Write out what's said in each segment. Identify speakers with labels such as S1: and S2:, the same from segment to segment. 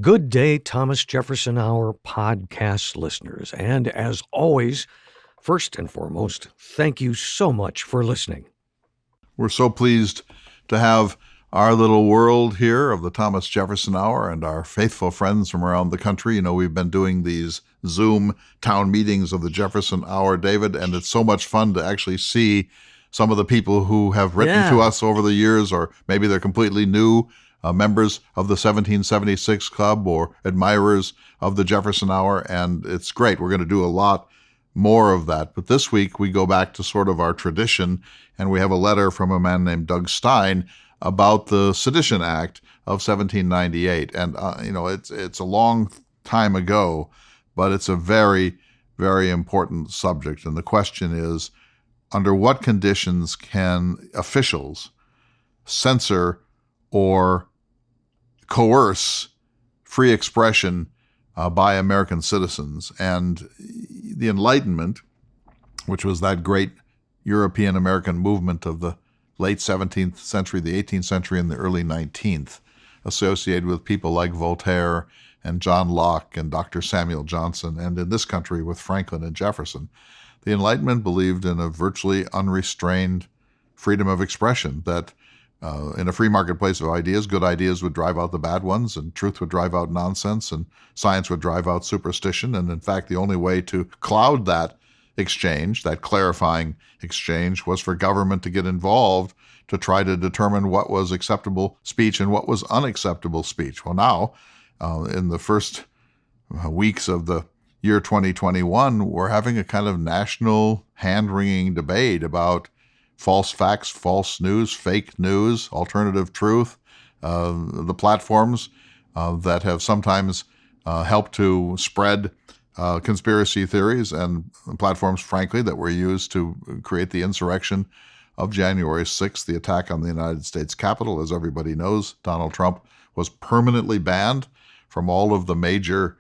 S1: Good day, Thomas Jefferson Hour podcast listeners. And as always, first and foremost, thank you so much for listening.
S2: We're so pleased to have our little world here of the Thomas Jefferson Hour and our faithful friends from around the country. You know, we've been doing these Zoom town meetings of the Jefferson Hour, David, and it's so much fun to actually see some of the people who have written to us over the years, or maybe they're completely new members of the 1776 Club or admirers of the Jefferson Hour, and it's great. We're going to do a lot more of that. But this week, we go back to sort of our tradition, and we have a letter from a man named Doug Stein about the Sedition Act of 1798. And, it's a long time ago, but it's a very, very important subject. And the question is, under what conditions can officials censor or coerce free expression by American citizens? And the Enlightenment, which was that great European-American movement of the late 17th century, the 18th century, and the early 19th, associated with people like Voltaire and John Locke and Dr. Samuel Johnson, and in this country with Franklin and Jefferson. The Enlightenment believed in a virtually unrestrained freedom of expression, that in a free marketplace of ideas, good ideas would drive out the bad ones, and truth would drive out nonsense, and science would drive out superstition. And in fact, the only way to cloud that exchange, that clarifying exchange, was for government to get involved to try to determine what was acceptable speech and what was unacceptable speech. Well, now, in the first weeks of the year 2021, we're having a kind of national hand-wringing debate about false facts, false news, fake news, alternative truth, the platforms that have sometimes helped to spread conspiracy theories, and platforms, frankly, that were used to create the insurrection of January 6th, the attack on the United States Capitol. As everybody knows, Donald Trump was permanently banned from all of the major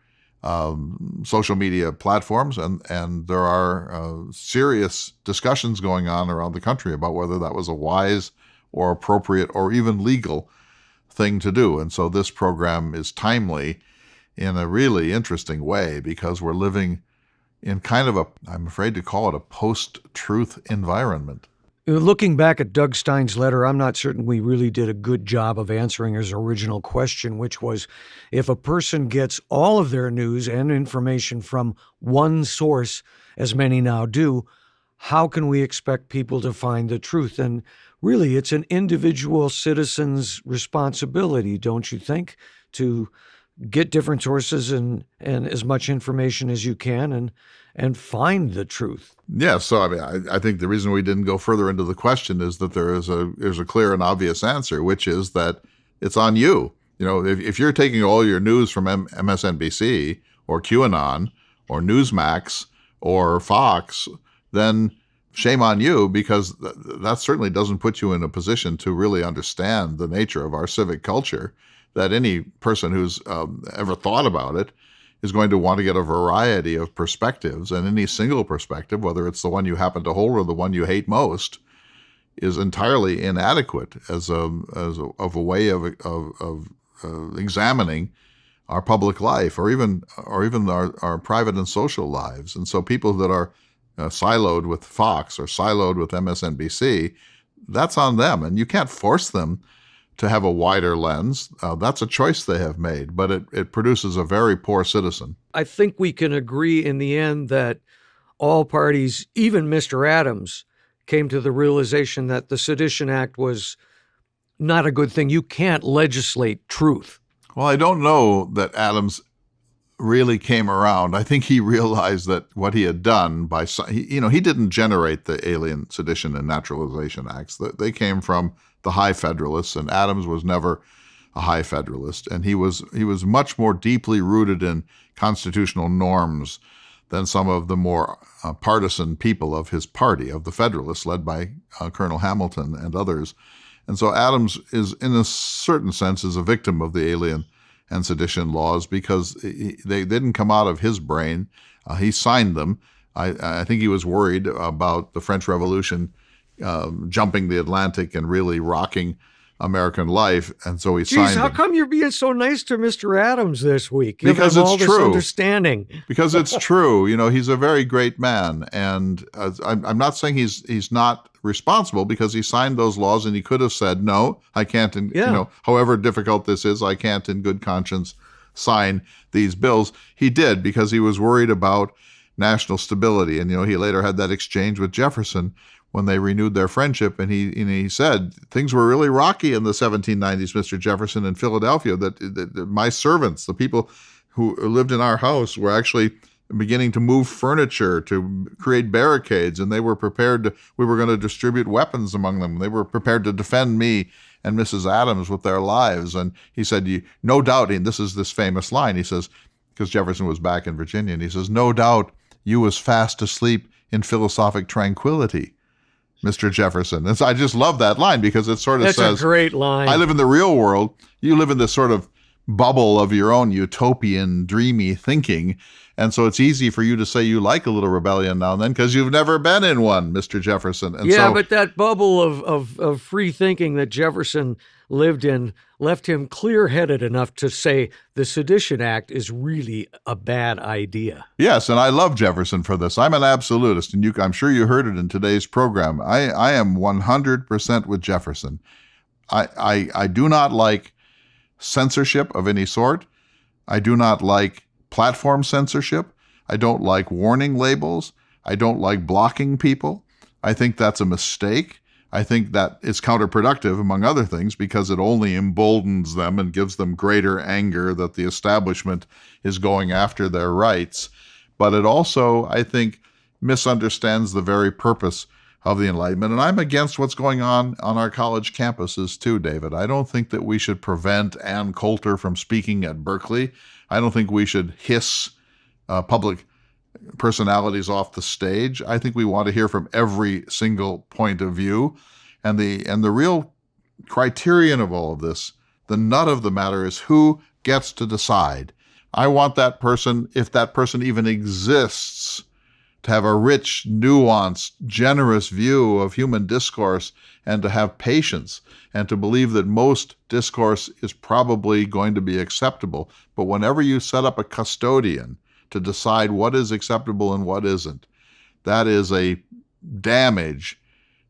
S2: social media platforms, and there are serious discussions going on around the country about whether that was a wise or appropriate or even legal thing to do. And so this program is timely in a really interesting way, because we're living in kind of I'm afraid to call it a post-truth environment.
S1: Looking back at Doug Stein's letter, I'm not certain we really did a good job of answering his original question, which was, if a person gets all of their news and information from one source, as many now do, how can we expect people to find the truth? And really, it's an individual citizen's responsibility, don't you think, to get different sources and as much information as you can and find the truth.
S2: Yeah, so I think the reason we didn't go further into the question is that there's a clear and obvious answer, which is that it's on you. You know, if you're taking all your news from MSNBC or QAnon or Newsmax or Fox, then shame on you, because that certainly doesn't put you in a position to really understand the nature of our civic culture, that any person who's ever thought about it is going to want to get a variety of perspectives, and any single perspective, whether it's the one you happen to hold or the one you hate most, is entirely inadequate as a way of examining our public life, or even our private and social lives. And so people that are siloed with Fox or siloed with MSNBC, that's on them, and you can't force them to have a wider lens. That's a choice they have made, but it produces a very poor citizen.
S1: I think we can agree in the end that all parties, even Mr. Adams, came to the realization that the Sedition Act was not a good thing. You can't legislate truth.
S2: Well, I don't know that Adams really came around. I think he realized that what he had done he didn't generate the Alien, Sedition, and Naturalization Acts. They came from the High Federalists, and Adams was never a High Federalist, and he was much more deeply rooted in constitutional norms than some of the more partisan people of his party, of the Federalists, led by Colonel Hamilton and others. And so Adams is, in a certain sense, is a victim of the Alien and Sedition laws, because they didn't come out of his brain. He signed them. I think he was worried about the French Revolution jumping the Atlantic and really rocking American life, and so he
S1: Geez,
S2: signed
S1: how
S2: them.
S1: come you're being so nice to Mr. Adams this week? Give
S2: Because
S1: him
S2: it's
S1: all this
S2: true.
S1: understanding.
S2: Because it's true. He's a very great man, and I'm not saying he's not responsible, because he signed those laws, and he could have said, no, I can't, however difficult this is, I can't in good conscience sign these bills. He did, because he was worried about national stability. And, he later had that exchange with Jefferson when they renewed their friendship. And he said, things were really rocky in the 1790s, Mr. Jefferson, in Philadelphia, that my servants, the people who lived in our house, were actually beginning to move furniture, to create barricades, and we were going to distribute weapons among them. They were prepared to defend me and Mrs. Adams with their lives. And he said, no doubt, and this is this famous line, he says, because Jefferson was back in Virginia, and he says, no doubt you was fast asleep in philosophic tranquility, Mr. Jefferson. And so I just love that line, because it sort of says,
S1: that's a great line.
S2: I live in the real world. You live in this sort of bubble of your own utopian, dreamy thinking. And so it's easy for you to say you like a little rebellion now and then, because you've never been in one, Mr. Jefferson. And
S1: but that bubble of free thinking that Jefferson lived in left him clear-headed enough to say the Sedition Act is really a bad idea.
S2: Yes, and I love Jefferson for this. I'm an absolutist, and I'm sure you heard it in today's program. I am 100% with Jefferson. I do not like censorship of any sort. I do not like platform censorship. I don't like warning labels. I don't like blocking people. I think that's a mistake. I think that it's counterproductive, among other things, because it only emboldens them and gives them greater anger that the establishment is going after their rights. But it also, I think, misunderstands the very purpose of the Enlightenment. And I'm against what's going on our college campuses too, David. I don't think that we should prevent Ann Coulter from speaking at Berkeley. I don't think we should hiss public personalities off the stage. I think we want to hear from every single point of view. And the real criterion of all of this, the nut of the matter, is who gets to decide. I want that person, if that person even exists, to have a rich, nuanced, generous view of human discourse, and to have patience, and to believe that most discourse is probably going to be acceptable. But whenever you set up a custodian to decide what is acceptable and what isn't, that is a damage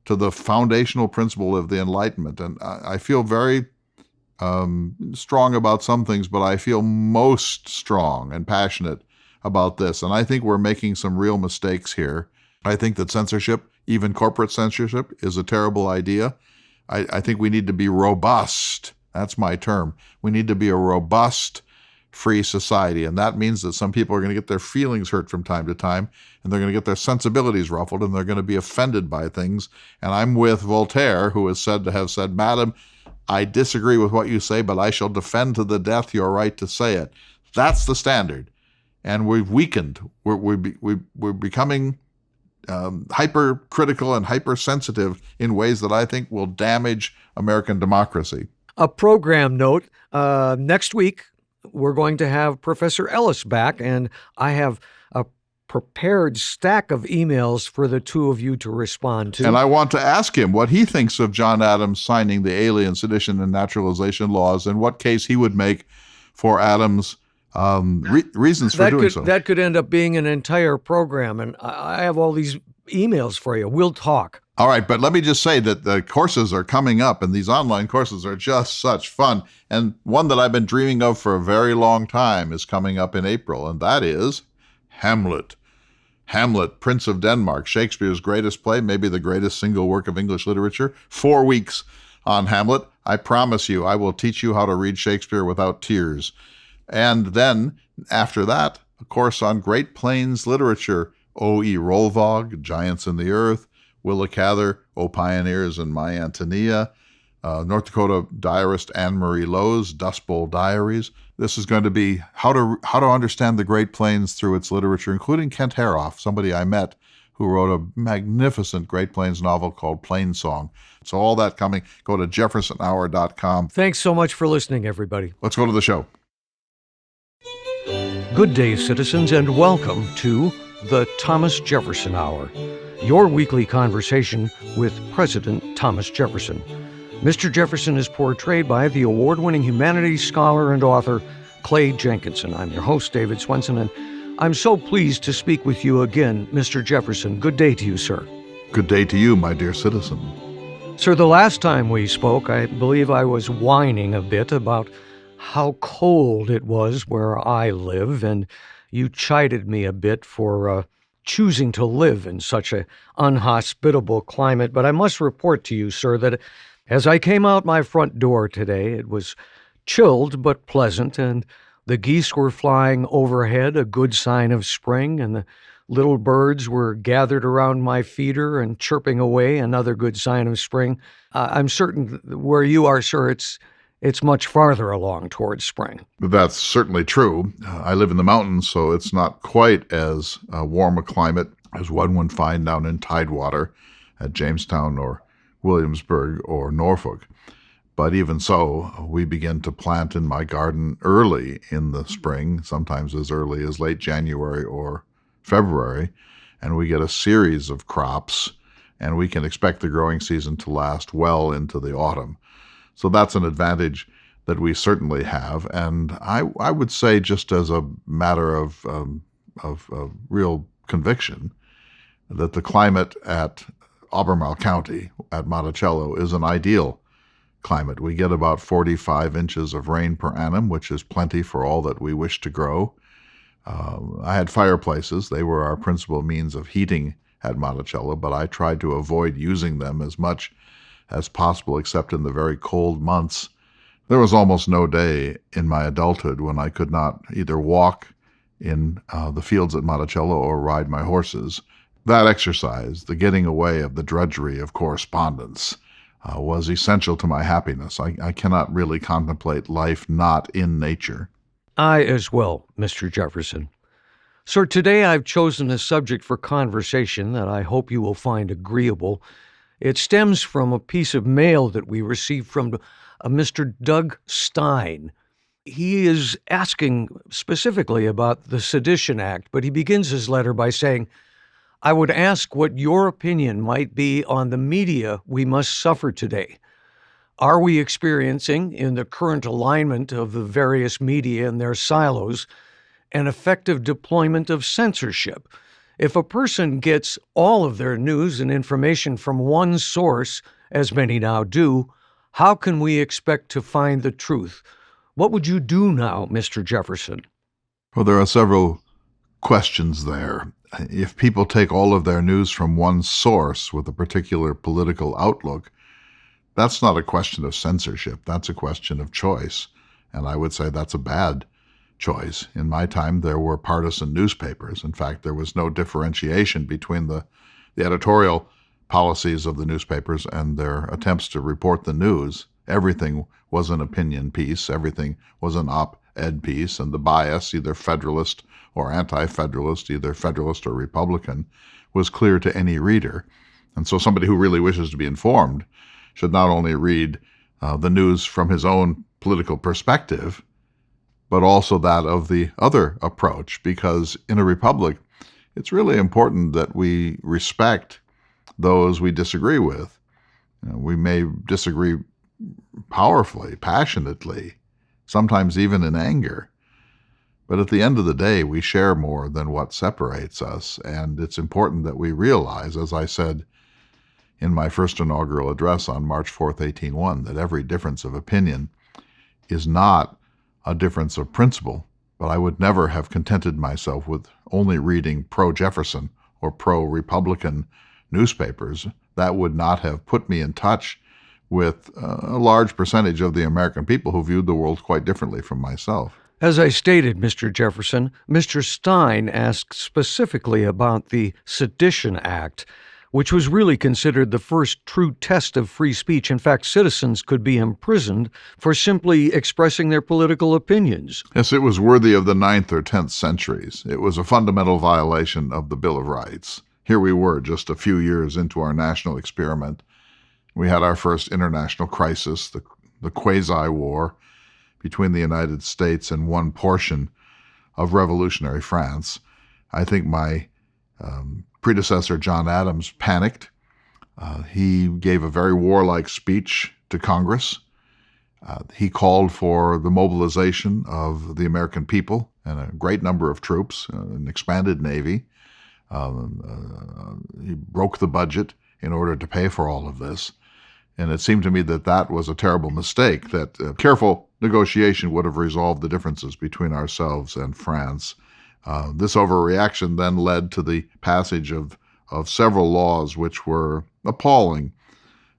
S2: to the foundational principle of the Enlightenment. And I feel very strong about some things, but I feel most strong and passionate about this. And I think we're making some real mistakes here. I think that censorship, even corporate censorship, is a terrible idea. I think we need to be robust. That's my term. We need to be a robust, free society. And that means that some people are going to get their feelings hurt from time to time, and they're going to get their sensibilities ruffled, and they're going to be offended by things. And I'm with Voltaire, who is said to have said, "Madam, I disagree with what you say, but I shall defend to the death your right to say it." That's the standard. And we've weakened. We're becoming hypercritical and hypersensitive in ways that I think will damage American democracy.
S1: A program note, next week we're going to have Professor Ellis back, and I have a prepared stack of emails for the two of you to respond to.
S2: And I want to ask him what he thinks of John Adams signing the Alien, Sedition, and Naturalization laws, and what case he would make for Adams' reasons for doing so.
S1: That could end up being an entire program, and I have all these emails for you. We'll talk.
S2: All right, but let me just say that the courses are coming up, and these online courses are just such fun. And one that I've been dreaming of for a very long time is coming up in April, and that is Hamlet. Hamlet, Prince of Denmark, Shakespeare's greatest play, maybe the greatest single work of English literature. 4 weeks on Hamlet. I promise you, I will teach you how to read Shakespeare without tears. And then, after that, a course on Great Plains literature, O.E. Rolvog, Giants in the Earth, Willa Cather, O Pioneers, and My Antonia, North Dakota diarist Anne-Marie Lowe's Dust Bowl Diaries. This is going to be how to understand the Great Plains through its literature, including Kent Haroff, somebody I met who wrote a magnificent Great Plains novel called Plain Song. So all that coming. Go to jeffersonhour.com.
S1: Thanks so much for listening, everybody.
S2: Let's go to the show.
S1: Good day, citizens, and welcome to the Thomas Jefferson Hour, your weekly conversation with President Thomas Jefferson. Mr. Jefferson is portrayed by the award-winning humanities scholar and author Clay Jenkinson. I'm your host, David Swenson, and I'm so pleased to speak with you again, Mr. Jefferson. Good day to you, sir.
S2: Good day to you, my dear citizen.
S1: Sir, the last time we spoke, I believe I was whining a bit about how cold it was where I live, and you chided me a bit for choosing to live in such an unhospitable climate. But I must report to you, sir, that as I came out my front door today, it was chilled but pleasant, and the geese were flying overhead, a good sign of spring, and the little birds were gathered around my feeder and chirping away, another good sign of spring. I'm certain where you are, sir, it's much farther along towards spring.
S2: That's certainly true. I live in the mountains, so it's not quite as warm a climate as one would find down in Tidewater at Jamestown or Williamsburg or Norfolk. But even so, we begin to plant in my garden early in the spring, sometimes as early as late January or February, and we get a series of crops, and we can expect the growing season to last well into the autumn. So that's an advantage that we certainly have, and I would say, just as a matter of real conviction, that the climate at Albemarle County at Monticello is an ideal climate. We get about 45 inches of rain per annum, which is plenty for all that we wish to grow. I had fireplaces. They were our principal means of heating at Monticello, but I tried to avoid using them as much as possible, except in the very cold months. There was almost no day in my adulthood when I could not either walk in the fields at Monticello or ride my horses. That exercise, the getting away of the drudgery of correspondence, was essential to my happiness. I cannot really contemplate life not in nature.
S1: I as well, Mr. Jefferson. Sir, today I've chosen a subject for conversation that I hope you will find agreeable. It stems from a piece of mail that we received from a Mr. Doug Stein. He is asking specifically about the Sedition Act, but he begins his letter by saying, I would ask what your opinion might be on the media we must suffer today. Are we experiencing, in the current alignment of the various media and their silos, an effective deployment of censorship? If a person gets all of their news and information from one source, as many now do, how can we expect to find the truth? What would you do now, Mr. Jefferson?
S2: Well, there are several questions there. If people take all of their news from one source with a particular political outlook, that's not a question of censorship. That's a question of choice. And I would say that's a bad choice. In my time, there were partisan newspapers. In fact, there was no differentiation between the editorial policies of the newspapers and their attempts to report the news. Everything was an opinion piece. Everything was an op-ed piece. And the bias, either Federalist or anti-Federalist, either Federalist or Republican, was clear to any reader. And so somebody who really wishes to be informed should not only read the news from his own political perspective, but also that of the other approach, because in a republic, it's really important that we respect those we disagree with. We may disagree powerfully, passionately, sometimes even in anger, but at the end of the day, we share more than what separates us, and it's important that we realize, as I said in my first inaugural address on March 4th, 1801, that every difference of opinion is not a difference of principle, but I would never have contented myself with only reading pro-Jefferson or pro-Republican newspapers. That would not have put me in touch with a large percentage of the American people who viewed the world quite differently from myself.
S1: As I stated, Mr. Jefferson, Mr. Stein asked specifically about the Sedition Act, which was really considered the first true test of free speech. In fact, citizens could be imprisoned for simply expressing their political opinions.
S2: Yes, it was worthy of the 9th or 10th centuries. It was a fundamental violation of the Bill of Rights. Here we were, just a few years into our national experiment. We had our first international crisis, the Quasi War between the United States and one portion of revolutionary France. I think my predecessor, John Adams, panicked. He gave a very warlike speech to Congress. He called for the mobilization of the American people and a great number of troops, an expanded Navy. He broke the budget in order to pay for all of this. And it seemed to me that that was a terrible mistake, that careful negotiation would have resolved the differences between ourselves and France. This overreaction then led to the passage of several laws which were appalling.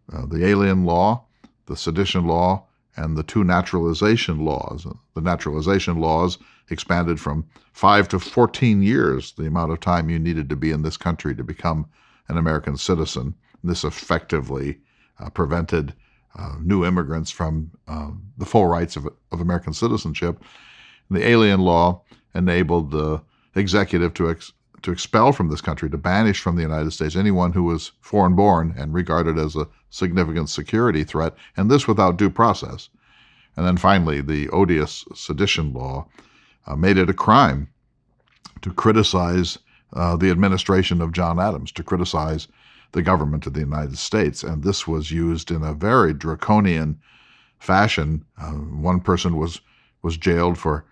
S2: The Alien Law, the Sedition Law, and the two naturalization laws. The naturalization laws expanded from 5 to 14 years, the amount of time you needed to be in this country to become an American citizen. This effectively prevented new immigrants from the full rights of American citizenship. The Alien Law enabled the executive to expel from this country, to banish from the United States anyone who was foreign-born and regarded as a significant security threat, and this without due process. And then finally, the odious Sedition Law made it a crime to criticize the administration of John Adams, to criticize the government of the United States. And this was used in a very draconian fashion. One person was jailed for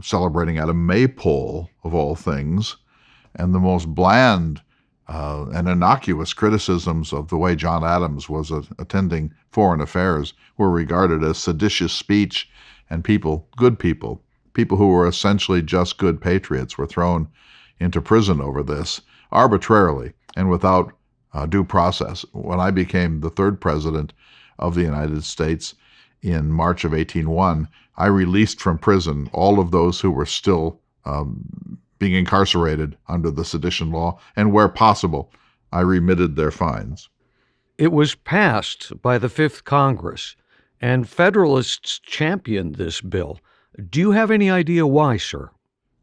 S2: celebrating at a maypole, of all things. And the most bland and innocuous criticisms of the way John Adams was attending foreign affairs were regarded as seditious speech, and good people who were essentially just good patriots, were thrown into prison over this arbitrarily and without due process. When I became the third president of the United States in March of 1801, I released from prison all of those who were still being incarcerated under the Sedition Law, and where possible, I remitted their fines.
S1: It was passed by the Fifth Congress, and Federalists championed this bill. Do you have any idea why, sir?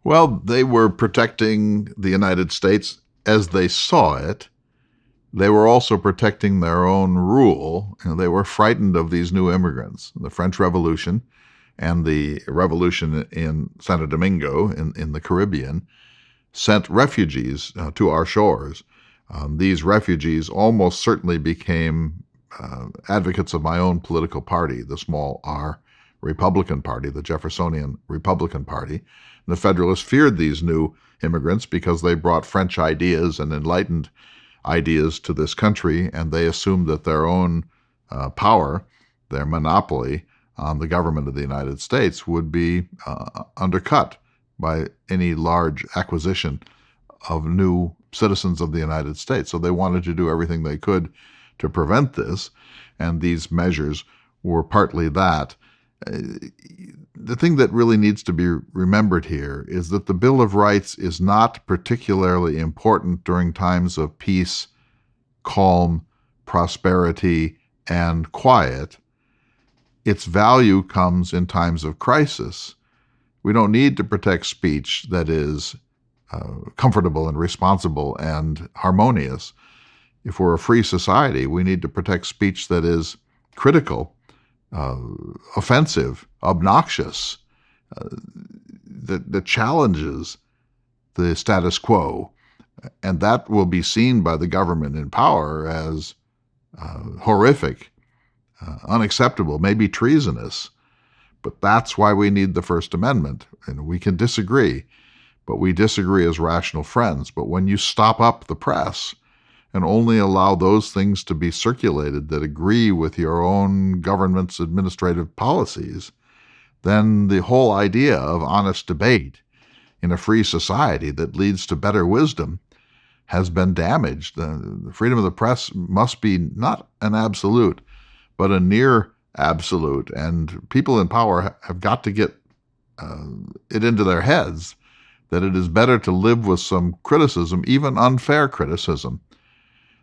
S2: Well, they were protecting the United States as they saw it. They were also protecting their own rule, and they were frightened of these new immigrants. The French Revolution and the revolution in Santo Domingo in the Caribbean sent refugees to our shores. These refugees almost certainly became advocates of my own political party, the small r Republican Party, the Jeffersonian Republican Party. The Federalists feared these new immigrants because they brought French ideas and Enlightened ideas to this country, and they assumed that their own power, their monopoly on the government of the United States, would be undercut by any large acquisition of new citizens of the United States. So they wanted to do everything they could to prevent this, and these measures were partly that. The thing that really needs to be remembered here is that the Bill of Rights is not particularly important during times of peace, calm, prosperity, and quiet. Its value comes in times of crisis. We don't need to protect speech that is comfortable and responsible and harmonious. If we're a free society, we need to protect speech that is critical, offensive, obnoxious, that challenges the status quo. And that will be seen by the government in power as horrific, unacceptable, maybe treasonous. But that's why we need the First Amendment. And we can disagree, but we disagree as rational friends. But when you stop up the press and only allow those things to be circulated that agree with your own government's administrative policies, then the whole idea of honest debate in a free society that leads to better wisdom has been damaged. The freedom of the press must be not an absolute, but a near absolute. And people in power have got to get it into their heads that it is better to live with some criticism, even unfair criticism,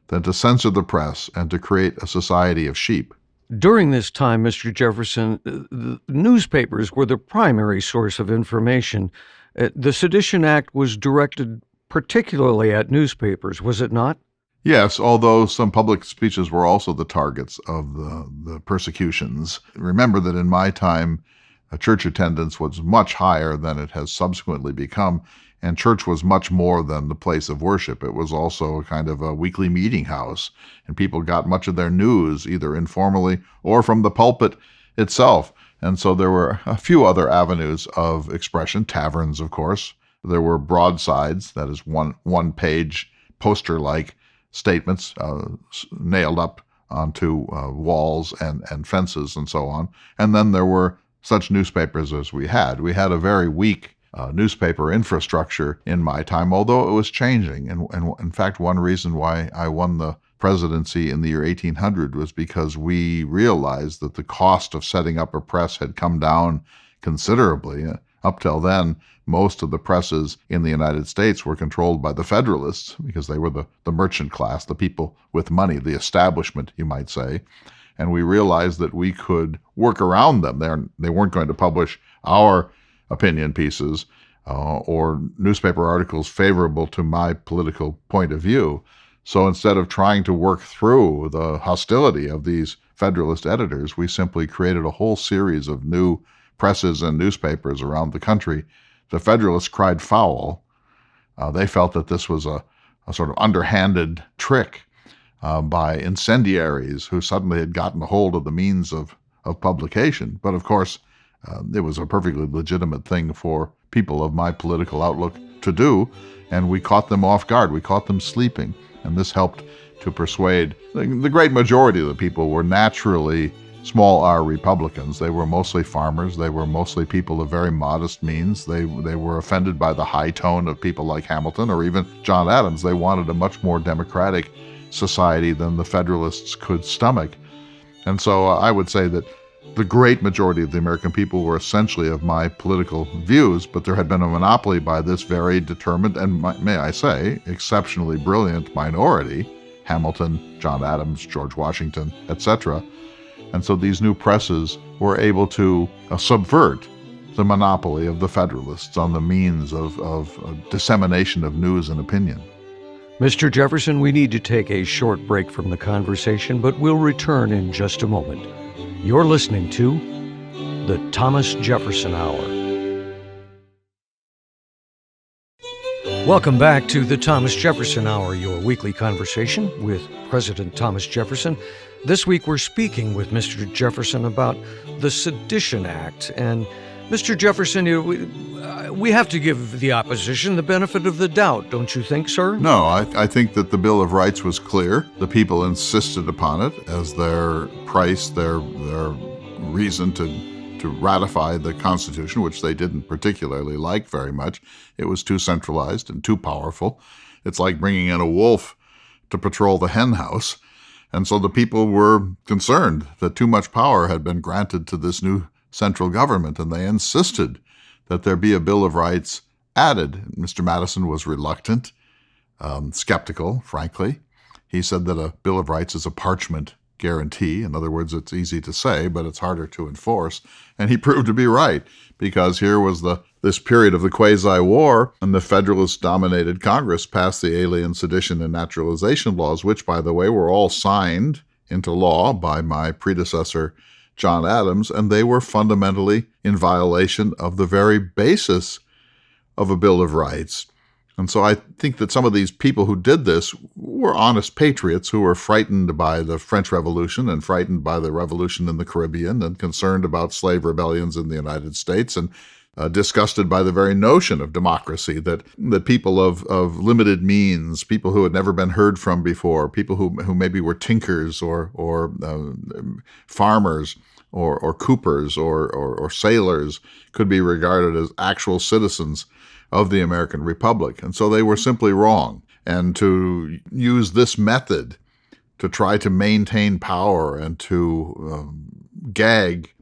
S2: than to censor the press and to create a society of sheep.
S1: During this time, Mr. Jefferson, the newspapers were the primary source of information. The Sedition Act was directed particularly at newspapers, was it not?
S2: Yes, although some public speeches were also the targets of the persecutions. Remember that in my time, church attendance was much higher than it has subsequently become, and church was much more than the place of worship. It was also a kind of a weekly meeting house, and people got much of their news either informally or from the pulpit itself. And so there were a few other avenues of expression, taverns, of course. There were broadsides, that is one-page poster-like statements nailed up onto walls and fences and so on. And then there were such newspapers as we had. We had a very weak newspaper infrastructure in my time, although it was changing. And in fact, one reason why I won the presidency in the year 1800 was because we realized that the cost of setting up a press had come down considerably. Up till then, most of the presses in the United States were controlled by the Federalists because they were the merchant class, the people with money, the establishment, you might say. And we realized that we could work around them. They weren't going to publish our opinion pieces or newspaper articles favorable to my political point of view. So instead of trying to work through the hostility of these Federalist editors, we simply created a whole series of new presses and newspapers around the country. The Federalists cried foul. They felt that this was a sort of underhanded trick by incendiaries who suddenly had gotten a hold of the means of publication. But of course, it was a perfectly legitimate thing for people of my political outlook to do, and we caught them off guard. We caught them sleeping, and this helped to persuade. The great majority of the people were naturally small R Republicans. They were mostly farmers. They were mostly people of very modest means. They were offended by the high tone of people like Hamilton or even John Adams. They wanted a much more democratic society than the Federalists could stomach. And so I would say that the great majority of the American people were essentially of my political views, but there had been a monopoly by this very determined and, may I say, exceptionally brilliant minority, Hamilton, John Adams, George Washington, etc. And so these new presses were able to subvert the monopoly of the Federalists on the means of dissemination of news and opinion.
S1: Mr. Jefferson, we need to take a short break from the conversation, but we'll return in just a moment. You're listening to the Thomas Jefferson Hour. Welcome back to the Thomas Jefferson Hour, your weekly conversation with President Thomas Jefferson. This week we're speaking with Mr. Jefferson about the Sedition Act. And Mr. Jefferson, we have to give the opposition the benefit of the doubt, don't you think, sir?
S2: No, I think that the Bill of Rights was clear. The people insisted upon it as their price, their reason to ratify the Constitution, which they didn't particularly like very much. It was too centralized and too powerful. It's like bringing in a wolf to patrol the hen house. And so the people were concerned that too much power had been granted to this new central government, and they insisted that there be a Bill of Rights added. Mr. Madison was reluctant, skeptical, frankly. He said that a Bill of Rights is a parchment guarantee. In other words, it's easy to say, but it's harder to enforce. And he proved to be right, because here was this period of the Quasi War, and the Federalist-dominated Congress passed the Alien, Sedition, and Naturalization laws, which, by the way, were all signed into law by my predecessor, John Adams, and they were fundamentally in violation of the very basis of a Bill of Rights. And so I think that some of these people who did this were honest patriots who were frightened by the French Revolution and frightened by the revolution in the Caribbean and concerned about slave rebellions in the United States and disgusted by the very notion of democracy, that people of limited means, people who had never been heard from before, people who maybe were tinkers or farmers or coopers or sailors could be regarded as actual citizens of the American Republic. And so they were simply wrong. And to use this method to try to maintain power and to gag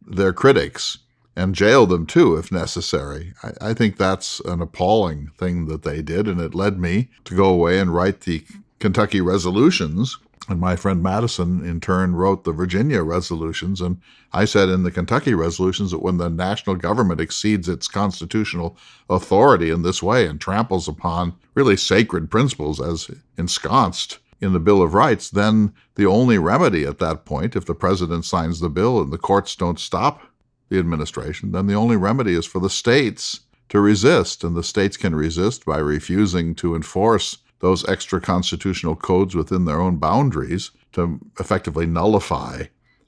S2: their critics and jail them too, if necessary. I think that's an appalling thing that they did, and it led me to go away and write the Kentucky resolutions, and my friend Madison, in turn, wrote the Virginia resolutions, and I said in the Kentucky resolutions that when the national government exceeds its constitutional authority in this way and tramples upon really sacred principles as ensconced in the Bill of Rights, then the only remedy at that point, if the president signs the bill and the courts don't stop the administration, then the only remedy is for the states to resist. And the states can resist by refusing to enforce those extra constitutional codes within their own boundaries to effectively nullify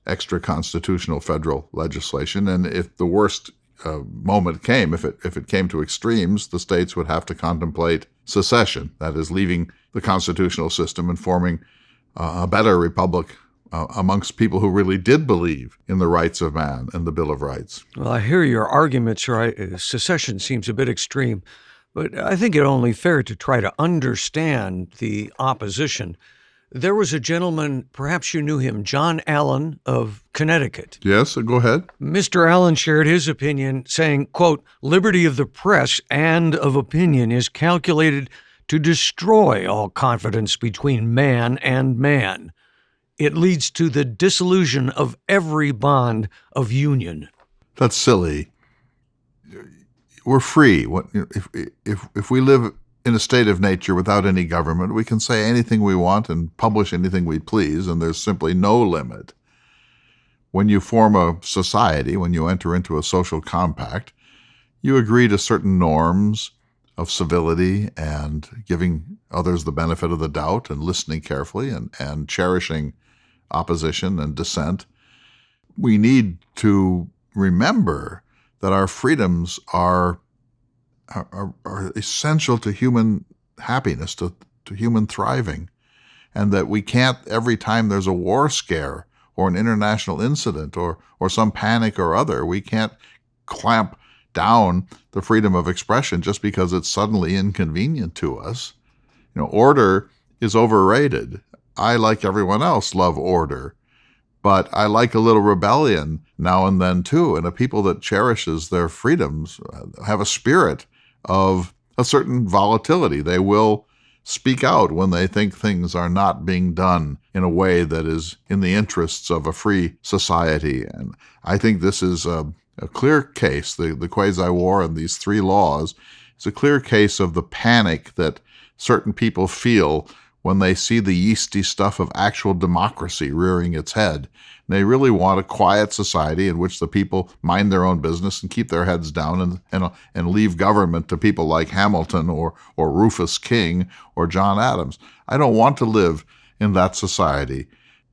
S2: extra constitutional federal legislation. And if the worst moment came, if it came to extremes, the states would have to contemplate secession, that is, leaving the constitutional system and forming a better republic amongst people who really did believe in the rights of man and the Bill of Rights.
S1: Well, I hear your arguments. Secession seems a bit extreme, but I think it only fair to try to understand the opposition. There was a gentleman, perhaps you knew him, John Allen of Connecticut.
S2: Yes, go ahead.
S1: Mr. Allen shared his opinion, saying, quote, "Liberty of the press and of opinion is calculated to destroy all confidence between man and man. It leads to the dissolution of every bond of union."
S2: That's silly. We're free. If we live in a state of nature without any government, we can say anything we want and publish anything we please, and there's simply no limit. When you form a society, when you enter into a social compact, you agree to certain norms of civility and giving others the benefit of the doubt and listening carefully and cherishing opposition and dissent. We need to remember that our freedoms are essential to human happiness, to human thriving, and that we can't, every time there's a war scare or an international incident or some panic or other, we can't clamp down the freedom of expression just because it's suddenly inconvenient to us. Order is overrated. I, like everyone else, love order, but I like a little rebellion now and then too. And a people that cherishes their freedoms have a spirit of a certain volatility. They will speak out when they think things are not being done in a way that is in the interests of a free society. And I think this is a clear case, the Quasi War and these three laws, is a clear case of the panic that certain people feel when they see the yeasty stuff of actual democracy rearing its head. And they really want a quiet society in which the people mind their own business and keep their heads down and leave government to people like Hamilton or Rufus King or John Adams. I don't want to live in that society.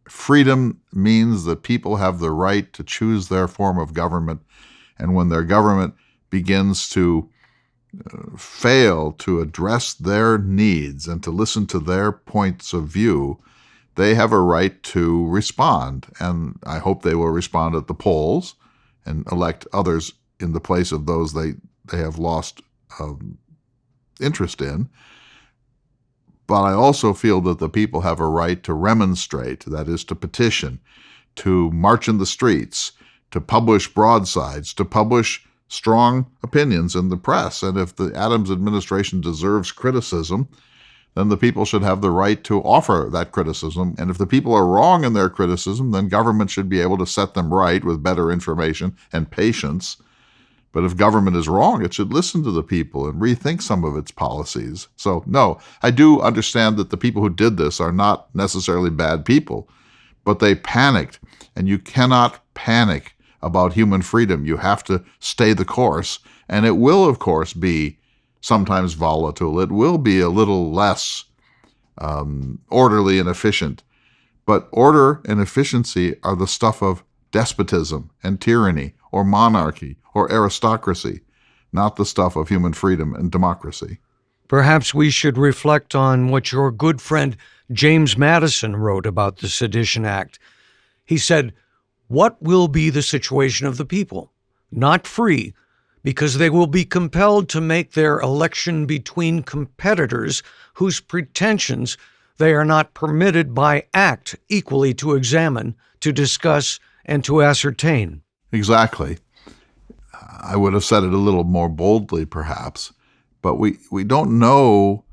S2: Freedom means that people have the right to choose their form of government, and when their government begins to fail to address their needs and to listen to their points of view, they have a right to respond. And I hope they will respond at the polls and elect others in the place of those they have lost interest in. But I also feel that the people have a right to remonstrate, that is, to petition, to march in the streets, to publish broadsides, to publish strong opinions in the press. And if the Adams administration deserves criticism, then the people should have the right to offer that criticism. And if the people are wrong in their criticism, then government should be able to set them right with better information and patience. But if government is wrong, it should listen to the people and rethink some of its policies. So, no, I do understand that the people who did this are not necessarily bad people, but they panicked. And you cannot panic about human freedom. You have to stay the course. And it will, of course, be sometimes volatile. It will be a little less orderly and efficient. But order and efficiency are the stuff of despotism and tyranny or monarchy or aristocracy, not the stuff of human freedom and democracy.
S1: Perhaps we should reflect on what your good friend James Madison wrote about the Sedition Act. He said, "What will be the situation of the people? Not free, because they will be compelled to make their election between competitors whose pretensions they are not permitted by act equally to examine, to discuss, and to ascertain."
S2: Exactly. I would have said it a little more boldly, perhaps, but we don't know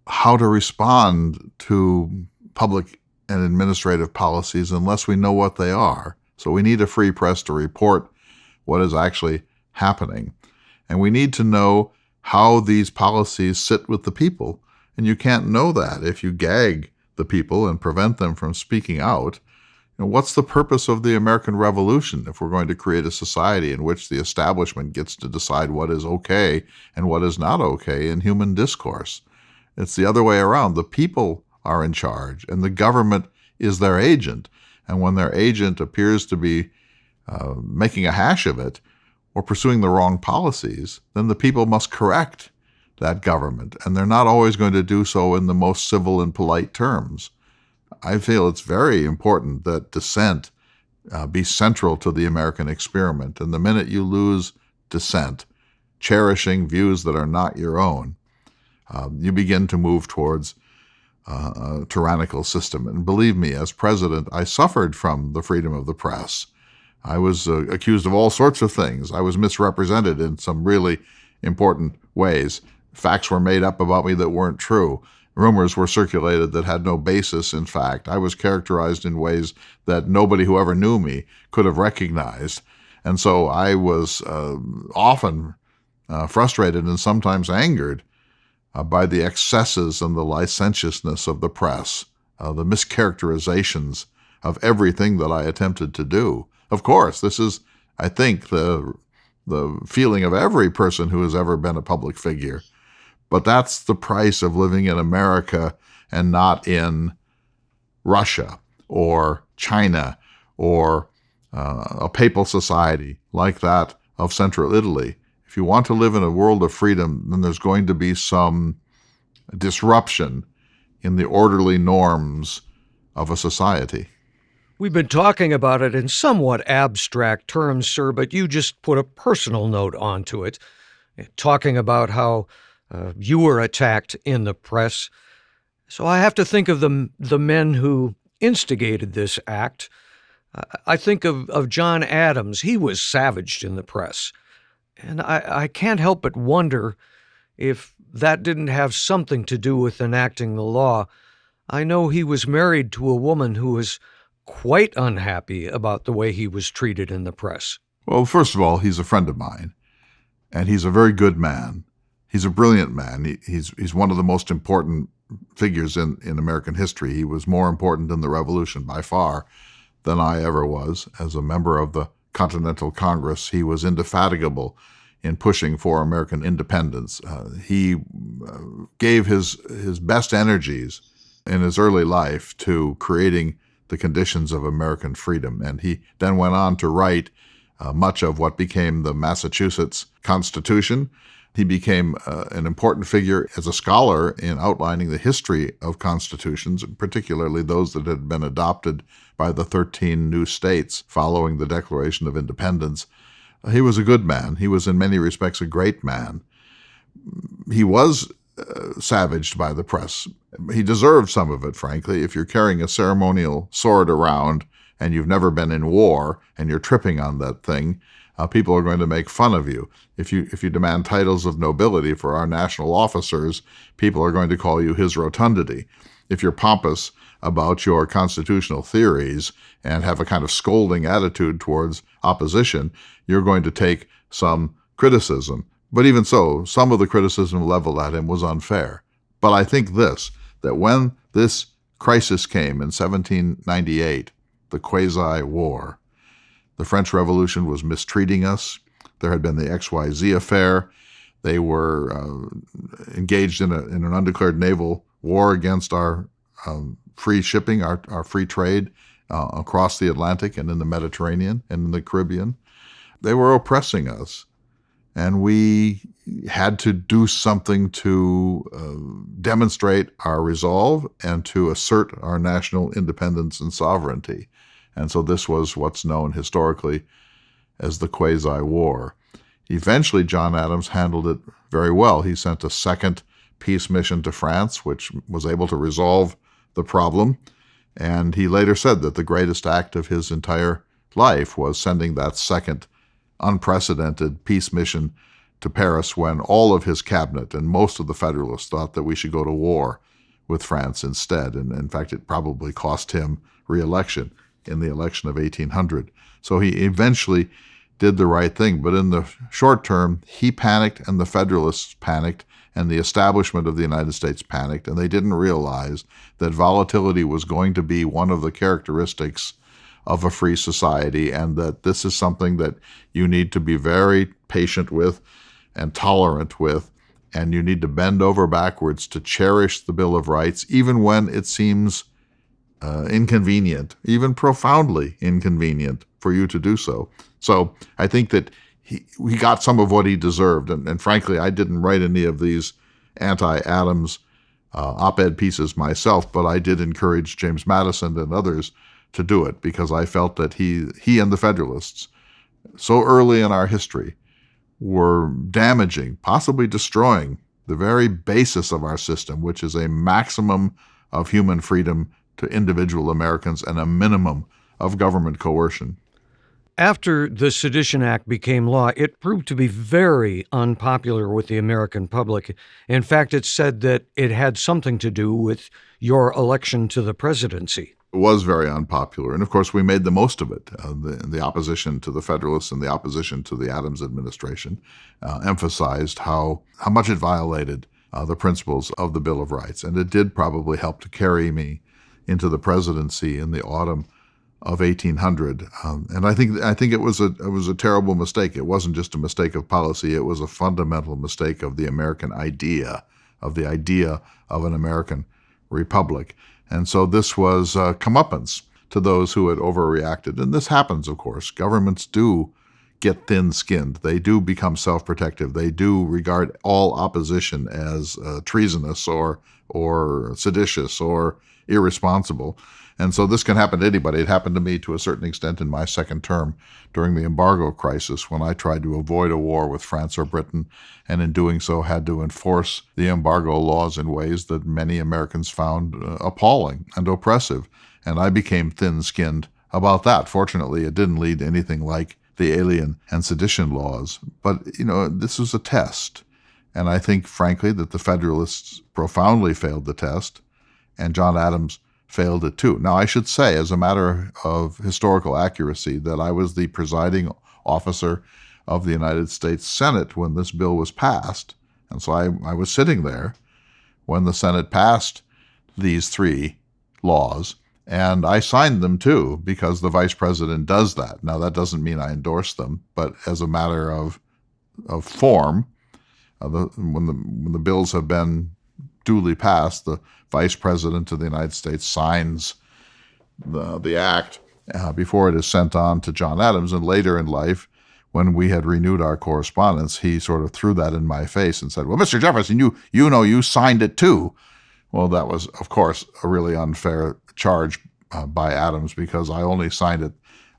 S2: how to respond to public and administrative policies unless we know what they are. So we need a free press to report what is actually happening. And we need to know how these policies sit with the people. And you can't know that if you gag the people and prevent them from speaking out. what's the purpose of the American Revolution if we're going to create a society in which the establishment gets to decide what is okay and what is not okay in human discourse? It's the other way around. The people are in charge, and the government is their agent. And when their agent appears to be making a hash of it or pursuing the wrong policies, then the people must correct that government. And they're not always going to do so in the most civil and polite terms. I feel it's very important that dissent be central to the American experiment. And the minute you lose dissent, cherishing views that are not your own, you begin to move towards a tyrannical system. And believe me, as president, I suffered from the freedom of the press. I was accused of all sorts of things. I was misrepresented in some really important ways. Facts were made up about me that weren't true. Rumors were circulated that had no basis in fact. I was characterized in ways that nobody who ever knew me could have recognized. And so I was often frustrated and sometimes angered by the excesses and the licentiousness of the press, the mischaracterizations of everything that I attempted to do. Of course, this is, I think, the feeling of every person who has ever been a public figure. But that's the price of living in America and not in Russia or China or a papal society like that of Central Italy. If you want to live in a world of freedom, then there's going to be some disruption in the orderly norms of a society.
S1: We've been talking about it in somewhat abstract terms, sir, but you just put a personal note onto it, talking about how you were attacked in the press. So I have to think of the men who instigated this act. I think of John Adams. He was savaged in the press. And I can't help but wonder if that didn't have something to do with enacting the law. I know he was married to a woman who was quite unhappy about the way he was treated in the press.
S2: Well, first of all, he's a friend of mine, and he's a very good man. He's a brilliant man. He's one of the most important figures in American history. He was more important in the Revolution by far than I ever was. As a member of the Continental Congress, he was indefatigable in pushing for American independence. He gave his best energies in his early life to creating the conditions of American freedom. And he then went on to write much of what became the Massachusetts Constitution. He became an important figure as a scholar in outlining the history of constitutions, particularly those that had been adopted by the 13 new states following the Declaration of Independence. He was a good man. He was in many respects a great man. He was savaged by the press. He deserved some of it, frankly. If you're carrying a ceremonial sword around and you've never been in war and you're tripping on that thing, people are going to make fun of you. If you demand titles of nobility for our national officers, people are going to call you His Rotundity. If you're pompous about your constitutional theories and have a kind of scolding attitude towards opposition, you're going to take some criticism. But even so, some of the criticism leveled at him was unfair. But I think that when this crisis came in 1798, the Quasi War, the French Revolution was mistreating us. There had been the XYZ affair. They were engaged in an undeclared naval war against our free shipping, our free trade across the Atlantic and in the Mediterranean and in the Caribbean. They were oppressing us. And we had to do something to demonstrate our resolve and to assert our national independence and sovereignty. And so this was what's known historically as the Quasi War. Eventually, John Adams handled it very well. He sent a second peace mission to France, which was able to resolve the problem. And he later said that the greatest act of his entire life was sending that second unprecedented peace mission to Paris when all of his cabinet and most of the Federalists thought that we should go to war with France instead. And in fact, it probably cost him re-election in the election of 1800. So he eventually did the right thing. But in the short term, he panicked and the Federalists panicked and the establishment of the United States panicked, and they didn't realize that volatility was going to be one of the characteristics of a free society, and that this is something that you need to be very patient with and tolerant with, and you need to bend over backwards to cherish the Bill of Rights, even when it seems inconvenient, even profoundly inconvenient for you to do so. So I think that he got some of what he deserved. And frankly, I didn't write any of these anti-Adams op-ed pieces myself, but I did encourage James Madison and others to do it because I felt that he and the Federalists, so early in our history, were damaging, possibly destroying the very basis of our system, which is a maximum of human freedom to individual Americans and a minimum of government coercion.
S1: After the Sedition Act became law, it proved to be very unpopular with the American public. In fact, it's said that it had something to do with your election to the presidency.
S2: It was very unpopular, and of course we made the most of it. The opposition to the Federalists and the opposition to the Adams administration emphasized how much it violated the principles of the Bill of Rights, and it did probably help to carry me into the presidency in the autumn of 1800. And I think it was a terrible mistake. It wasn't just a mistake of policy; it was a fundamental mistake of the American idea, of the idea of an American republic. And so this was comeuppance to those who had overreacted. And this happens, of course. Governments do get thin-skinned. They do become self-protective. They do regard all opposition as treasonous or seditious or irresponsible. And so this can happen to anybody. It happened to me to a certain extent in my second term during the embargo crisis when I tried to avoid a war with France or Britain, and in doing so had to enforce the embargo laws in ways that many Americans found appalling and oppressive. And I became thin-skinned about that. Fortunately, it didn't lead to anything like the alien and sedition laws. But, this was a test. And I think, frankly, that the Federalists profoundly failed the test, and John Adams failed it too. Now, I should say, as a matter of historical accuracy, that I was the presiding officer of the United States Senate when this bill was passed. And so I was sitting there when the Senate passed these three laws, and I signed them too, because the vice president does that. Now, that doesn't mean I endorse them, but as a matter of form, when the bills have been duly passed, the Vice President of the United States signs the act before it is sent on to John Adams. And later in life, when we had renewed our correspondence, he sort of threw that in my face and said, "Well, Mr. Jefferson, you signed it too." Well, that was, of course, a really unfair charge by Adams, because I only signed it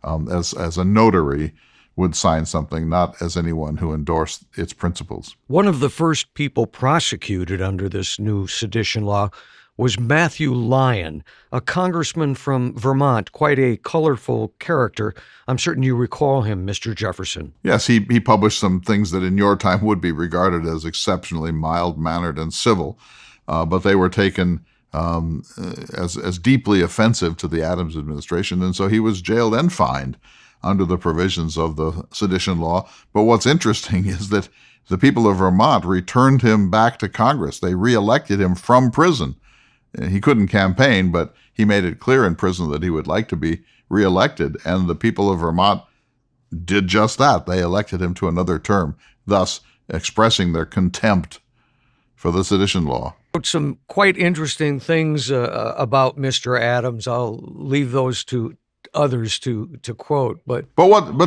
S2: as a notary would sign something, not as anyone who endorsed its principles.
S1: One of the first people prosecuted under this new sedition law was Matthew Lyon, a congressman from Vermont, quite a colorful character. I'm certain you recall him, Mr. Jefferson.
S2: Yes, he published some things that in your time would be regarded as exceptionally mild-mannered and civil, but they were taken as deeply offensive to the Adams administration, and so he was jailed and fined under the provisions of the sedition law. But what's interesting is that the people of Vermont returned him back to Congress. They reelected him from prison. He couldn't campaign, but he made it clear in prison that he would like to be reelected, and the people of Vermont did just that. They elected him to another term, thus expressing their contempt for the sedition law.
S1: Some quite interesting things about Mr. Adams. I'll leave those to others to quote, but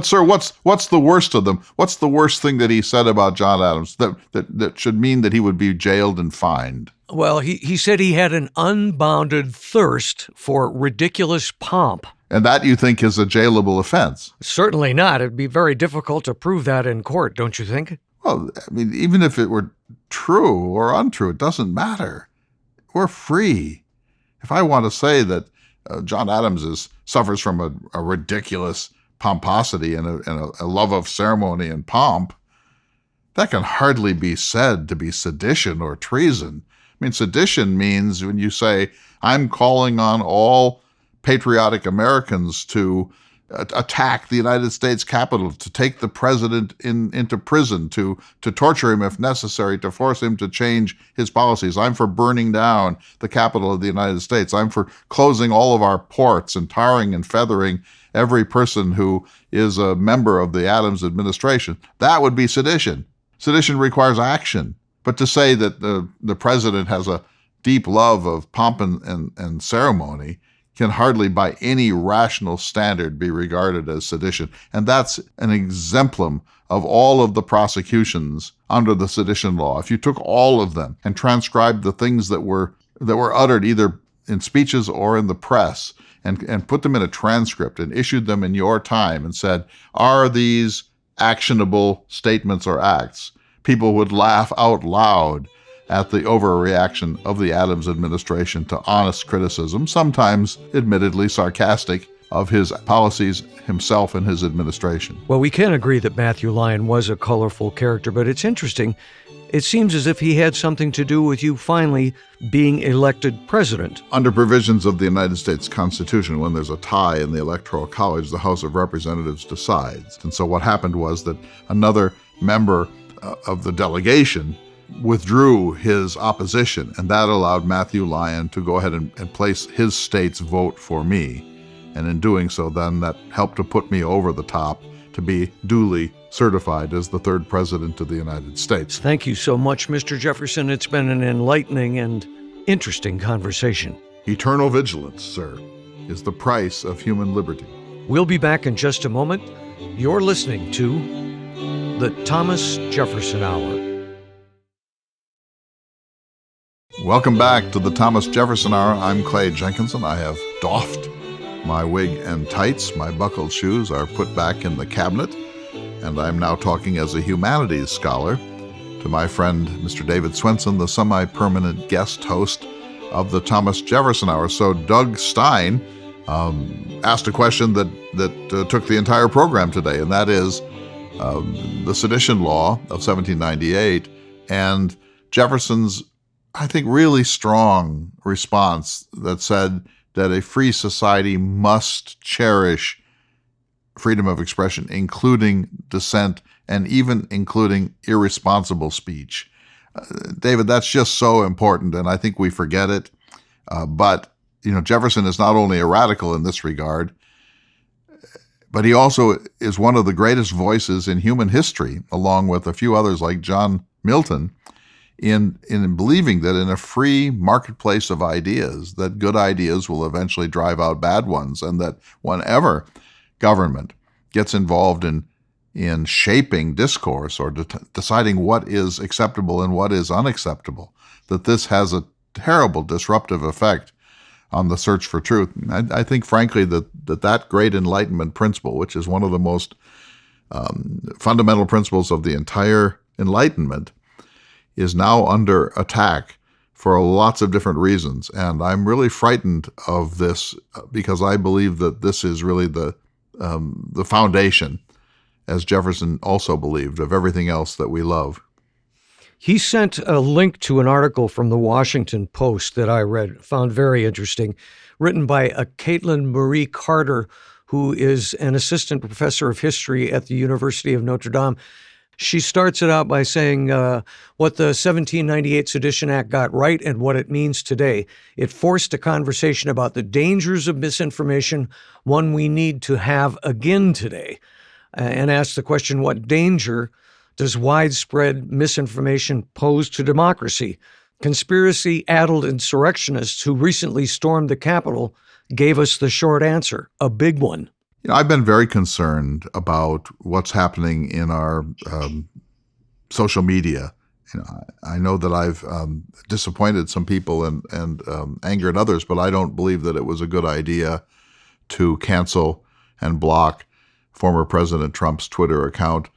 S2: sir, what's the worst of them? What's the worst thing that he said about John Adams that should mean that he would be jailed and fined?
S1: Well, he said he had an unbounded thirst for ridiculous pomp.
S2: And that, you think, is a jailable offense?
S1: Certainly not. It'd be very difficult to prove that in court, don't you think?
S2: Well, I mean, even if it were true or untrue, it doesn't matter. We're free. If I want to say that John Adams suffers from a ridiculous pomposity and a love of ceremony and pomp, that can hardly be said to be sedition or treason. I mean, sedition means when you say, I'm calling on all patriotic Americans to attack the United States Capitol, to take the president into prison, to torture him if necessary, to force him to change his policies. I'm for burning down the Capitol of the United States. I'm for closing all of our ports and tarring and feathering every person who is a member of the Adams administration. That would be sedition. Sedition requires action. But to say that the president has a deep love of pomp and ceremony can hardly by any rational standard be regarded as sedition. And that's an exemplum of all of the prosecutions under the sedition law. If you took all of them and transcribed the things that were uttered either in speeches or in the press and put them in a transcript and issued them in your time and said, are these actionable statements or acts? People would laugh out loud at the overreaction of the Adams administration to honest criticism, sometimes admittedly sarcastic, of his policies himself and his administration.
S1: Well, we can agree that Matthew Lyon was a colorful character, but it's interesting. It seems as if he had something to do with you finally being elected president.
S2: Under provisions of the United States Constitution, when there's a tie in the Electoral College, the House of Representatives decides. And so what happened was that another member of the delegation withdrew his opposition, and that allowed Matthew Lyon to go ahead and place his state's vote for me. And in doing so, then that helped to put me over the top to be duly certified as the third president of the United States.
S1: Thank you so much, Mr. Jefferson. It's been an enlightening and interesting conversation.
S2: Eternal vigilance, sir, is the price of human liberty.
S1: We'll be back in just a moment. You're listening to the Thomas Jefferson Hour.
S2: Welcome back to the Thomas Jefferson Hour. I'm Clay Jenkinson. I have doffed my wig and tights. My buckled shoes are put back in the cabinet, and I'm now talking as a humanities scholar to my friend, Mr. David Swenson, the semi-permanent guest host of the Thomas Jefferson Hour. So Doug Stein asked a question that took the entire program today, and that is the Sedition Law of 1798 and Jefferson's, I think, really strong response that said that a free society must cherish freedom of expression, including dissent and even including irresponsible speech. David, that's just so important, and I think we forget it. But Jefferson is not only a radical in this regard, but he also is one of the greatest voices in human history, along with a few others like John Milton, in believing that in a free marketplace of ideas, that good ideas will eventually drive out bad ones, and that whenever government gets involved in shaping discourse or deciding what is acceptable and what is unacceptable, that this has a terrible disruptive effect on the search for truth. I think, frankly, that great Enlightenment principle, which is one of the most fundamental principles of the entire Enlightenment, is now under attack for lots of different reasons. And I'm really frightened of this because I believe that this is really the foundation, as Jefferson also believed, of everything else that we love.
S1: He sent a link to an article from the Washington Post that I read, found very interesting, written by a Caitlin Marie Carter, who is an assistant professor of history at the University of Notre Dame. She starts it out by saying what the 1798 Sedition Act got right and what it means today. It forced a conversation about the dangers of misinformation, one we need to have again today, and asked the question, what danger does widespread misinformation pose to democracy? Conspiracy-addled insurrectionists who recently stormed the Capitol gave us the short answer, a big one.
S2: I've been very concerned about what's happening in our social media. I know that I've disappointed some people and angered others, but I don't believe that it was a good idea to cancel and block former President Trump's Twitter account.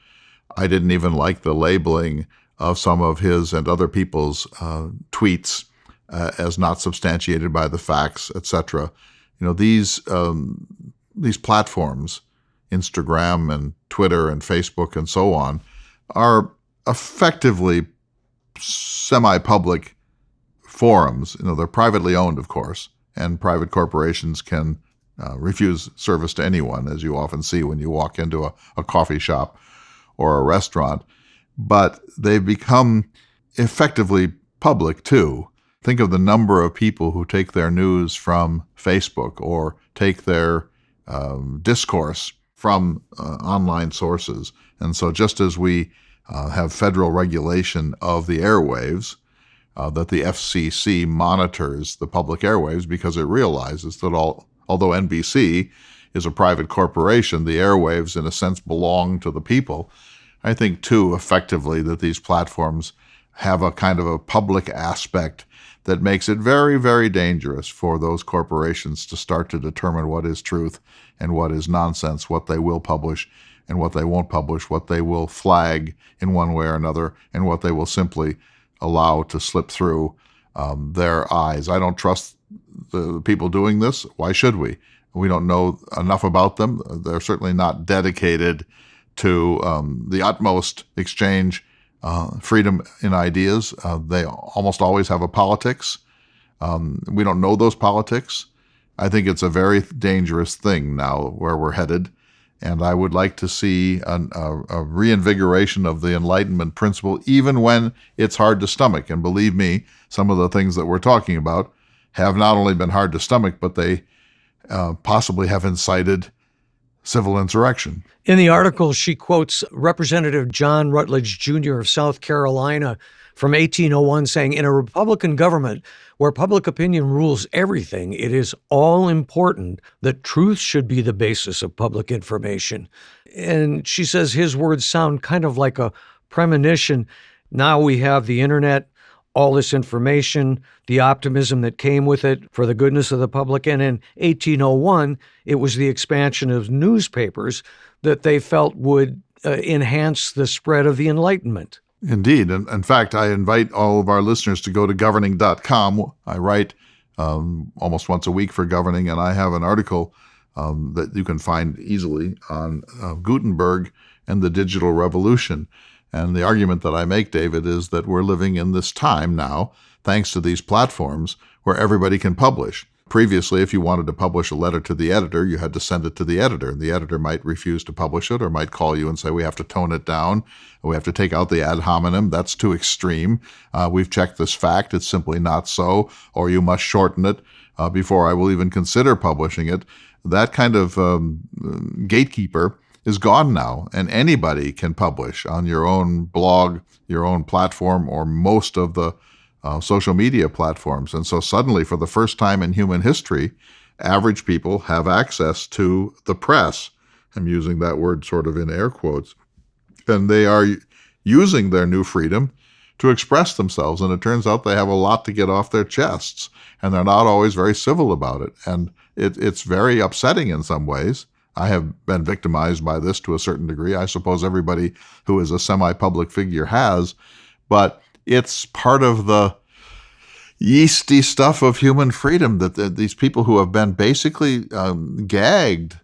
S2: I didn't even like the labeling of some of his and other people's tweets as not substantiated by the facts, etc. These platforms, Instagram and Twitter and Facebook and so on, are effectively semi-public forums. They're privately owned, of course, and private corporations can refuse service to anyone, as you often see when you walk into a coffee shop or a restaurant. But they've become effectively public too. Think of the number of people who take their news from Facebook or take their discourse from online sources. And so just as we have federal regulation of the airwaves, that the FCC monitors the public airwaves because it realizes that although NBC is a private corporation, the airwaves in a sense belong to the people. I think too effectively that these platforms have a kind of a public aspect that makes it very, very dangerous for those corporations to start to determine what is truth and what is nonsense, what they will publish and what they won't publish, what they will flag in one way or another, and what they will simply allow to slip through their eyes. I don't trust the people doing this. Why should we? We don't know enough about them. They're certainly not dedicated to the utmost exchange, freedom in ideas. They almost always have a politics. We don't know those politics. I think it's a very dangerous thing now where we're headed. And I would like to see a reinvigoration of the Enlightenment principle, even when it's hard to stomach. And believe me, some of the things that we're talking about have not only been hard to stomach, but they possibly have incited civil insurrection.
S1: In the article, she quotes Representative John Rutledge Jr. of South Carolina from 1801 saying, "In a Republican government where public opinion rules everything, it is all important that truth should be the basis of public information." And she says his words sound kind of like a premonition. Now we have the internet, all this information, the optimism that came with it for the goodness of the public. And in 1801, it was the expansion of newspapers that they felt would enhance the spread of the Enlightenment.
S2: Indeed. And in fact, I invite all of our listeners to go to governing.com. I write almost once a week for Governing, and I have an article that you can find easily on Gutenberg and the digital revolution. And the argument that I make, David, is that we're living in this time now, thanks to these platforms, where everybody can publish. Previously, if you wanted to publish a letter to the editor, you had to send it to the editor, and the editor might refuse to publish it or might call you and say, we have to tone it down, we have to take out the ad hominem, that's too extreme, we've checked this fact, it's simply not so, or you must shorten it before I will even consider publishing it. That kind of gatekeeper is gone now, and anybody can publish on your own blog, your own platform, or most of the social media platforms. And so suddenly, for the first time in human history, average people have access to the press. I'm using that word sort of in air quotes. And they are using their new freedom to express themselves. And it turns out they have a lot to get off their chests. And they're not always very civil about it. And it's very upsetting in some ways. I have been victimized by this to a certain degree. I suppose everybody who is a semi-public figure has. But it's part of the yeasty stuff of human freedom that these people who have been basically gagged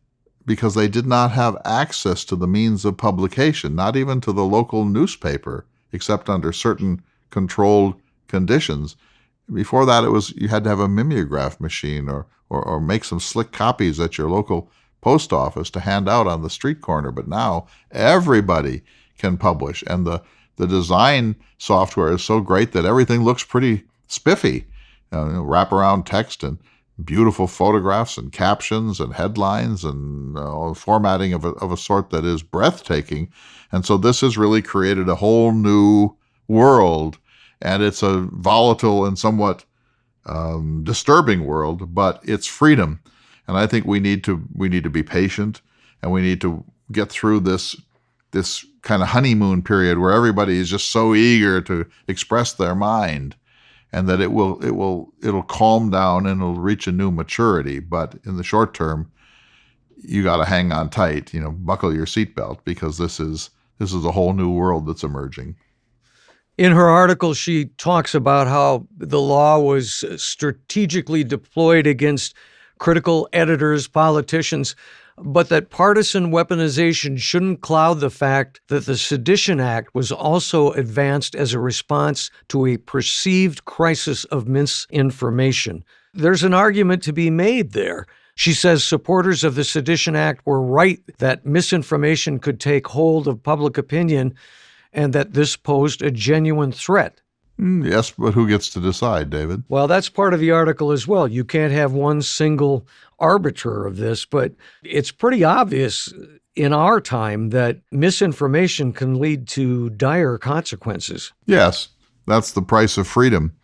S2: because they did not have access to the means of publication, not even to the local newspaper, except under certain controlled conditions. Before that, it was you had to have a mimeograph machine or make some slick copies at your local post office to hand out on the street corner. But now everybody can publish, and the design software is so great that everything looks pretty spiffy. Wraparound text and beautiful photographs and captions and headlines and formatting of a sort that is breathtaking. And so this has really created a whole new world, and it's a volatile and somewhat disturbing world, but it's freedom. And I think we need to be patient, and we need to get through this kind of honeymoon period where everybody is just so eager to express their mind, and that it'll calm down and it'll reach a new maturity. But in the short term, you got to hang on tight, buckle your seatbelt, because this is a whole new world that's emerging.
S1: In her article, she talks about how the law was strategically deployed against critical editors, politicians, but that partisan weaponization shouldn't cloud the fact that the Sedition Act was also advanced as a response to a perceived crisis of misinformation. There's an argument to be made there. She says supporters of the Sedition Act were right that misinformation could take hold of public opinion and that this posed a genuine threat.
S2: Yes, but who gets to decide, David?
S1: Well, that's part of the article as well. You can't have one single arbiter of this, but it's pretty obvious in our time that misinformation can lead to dire consequences.
S2: Yes, that's the price of freedom.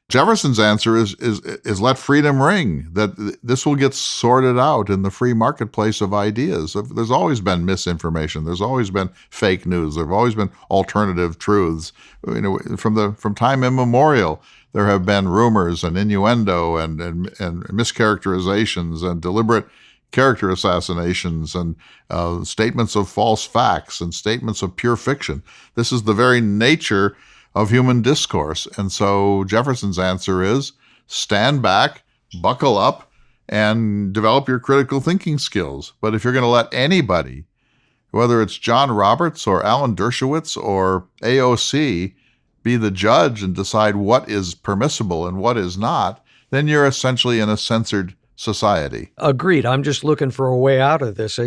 S2: Jefferson's answer is let freedom ring, that this will get sorted out in the free marketplace of ideas. There's always been misinformation. There's always been fake news. There have always been alternative truths. From time immemorial, there have been rumors and innuendo and mischaracterizations and deliberate character assassinations and statements of false facts and statements of pure fiction. This is the very nature of human discourse. And so Jefferson's answer is stand back, buckle up, and develop your critical thinking skills. But if you're going to let anybody, whether it's John Roberts or Alan Dershowitz or AOC, be the judge and decide what is permissible and what is not, then you're essentially in a censored society.
S1: Agreed. I'm just looking for a way out of this.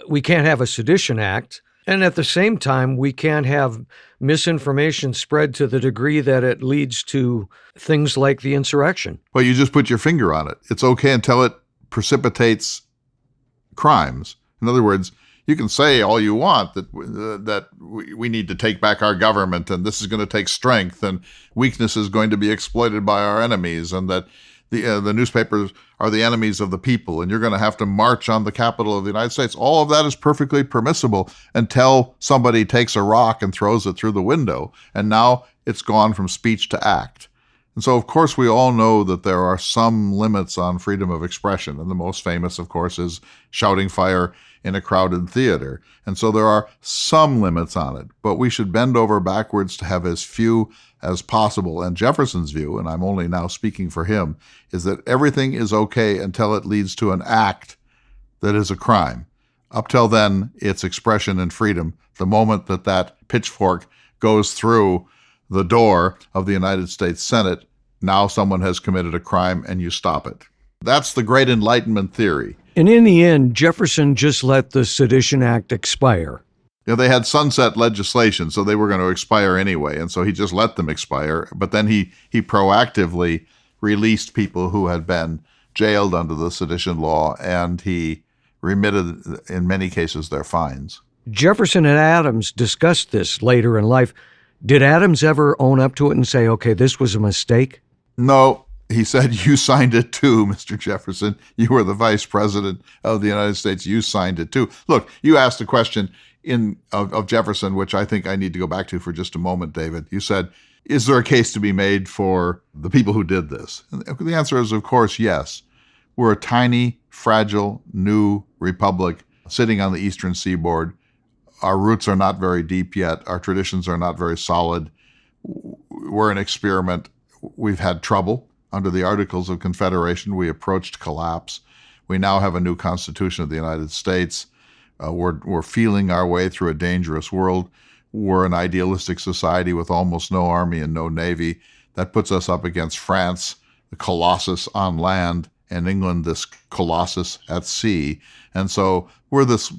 S1: We can't have a Sedition Act. And at the same time, we can't have misinformation spread to the degree that it leads to things like the insurrection.
S2: Well, you just put your finger on it. It's okay until it precipitates crimes. In other words, you can say all you want that we need to take back our government and this is going to take strength and weakness is going to be exploited by our enemies and that the newspapers are the enemies of the people and you're going to have to march on the Capitol of the United States. All of that is perfectly permissible until somebody takes a rock and throws it through the window. And now it's gone from speech to act. And so, of course, we all know that there are some limits on freedom of expression. And the most famous, of course, is shouting fire in a crowded theater. And so there are some limits on it, but we should bend over backwards to have as few as possible. And Jefferson's view, and I'm only now speaking for him, is that everything is okay until it leads to an act that is a crime. Up till then, it's expression and freedom. The moment that pitchfork goes through the door of the United States Senate, now someone has committed a crime and you stop it. That's the great Enlightenment theory.
S1: And in the end, Jefferson just let the Sedition Act expire.
S2: They had sunset legislation, so they were going to expire anyway, and so he just let them expire. But then he proactively released people who had been jailed under the sedition law, and he remitted, in many cases, their fines.
S1: Jefferson and Adams discussed this later in life. Did Adams ever own up to it and say, okay, this was a mistake?
S2: No. He said, you signed it too, Mr. Jefferson. You were the vice president of the United States. You signed it too. Look, you asked a question of Jefferson, which I think I need to go back to for just a moment, David. You said, is there a case to be made for the people who did this? And the answer is, of course, yes. We're a tiny, fragile, new republic sitting on the eastern seaboard. Our roots are not very deep yet. Our traditions are not very solid. We're an experiment. We've had trouble. Under the Articles of Confederation, we approached collapse. We now have a new Constitution of the United States. We're feeling our way through a dangerous world. We're an idealistic society with almost no army and no navy. That puts us up against France, the colossus on land, and England, this colossus at sea. And so we're this,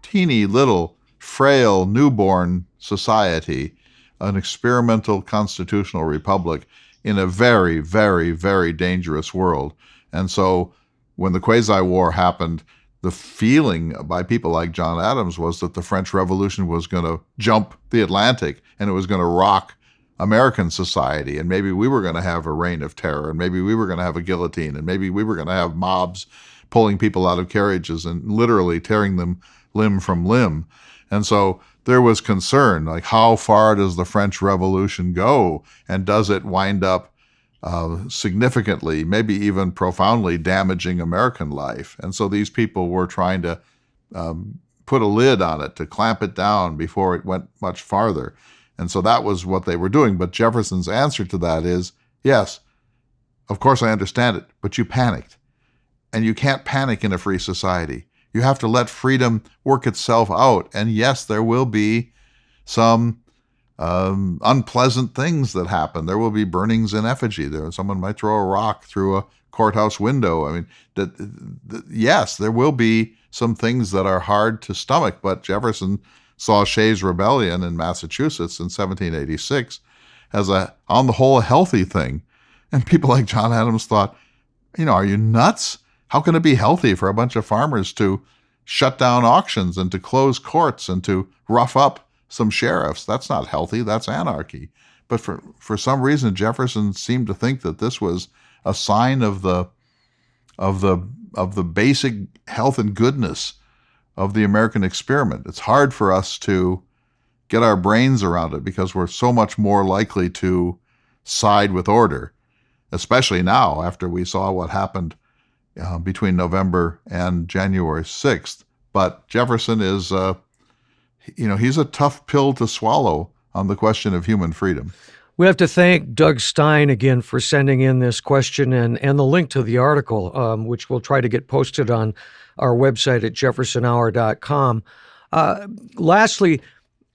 S2: teeny little, frail, newborn society, an experimental constitutional republic in a very, very, very dangerous world. And so when the Quasi War happened, the feeling by people like John Adams was that the French Revolution was going to jump the Atlantic and it was going to rock American society. And maybe we were going to have a reign of terror, and maybe we were going to have a guillotine, and maybe we were going to have mobs pulling people out of carriages and literally tearing them limb from limb. And so there was concern, like, how far does the French Revolution go? And does it wind up significantly, maybe even profoundly damaging American life? And so these people were trying to put a lid on it, to clamp it down before it went much farther. And so that was what they were doing. But Jefferson's answer to that is, yes, of course I understand it, but you panicked. And you can't panic in a free society. You have to let freedom work itself out. And yes, there will be some unpleasant things that happen. There will be burnings in effigy. Someone might throw a rock through a courthouse window. I mean, yes, there will be some things that are hard to stomach, but Jefferson saw Shays' Rebellion in Massachusetts in 1786 as on the whole, a healthy thing. And people like John Adams thought, are you nuts? How can it be healthy for a bunch of farmers to shut down auctions and to close courts and to rough up some sheriffs? That's not healthy. That's anarchy. But for some reason, Jefferson seemed to think that this was a sign of the basic health and goodness of the American experiment. It's hard for us to get our brains around it because we're so much more likely to side with order, especially now after we saw what happened between November and January 6th. But Jefferson is, he's a tough pill to swallow on the question of human freedom.
S1: We have to thank Doug Stein again for sending in this question and the link to the article, which we'll try to get posted on our website at jeffersonhour.com. Lastly,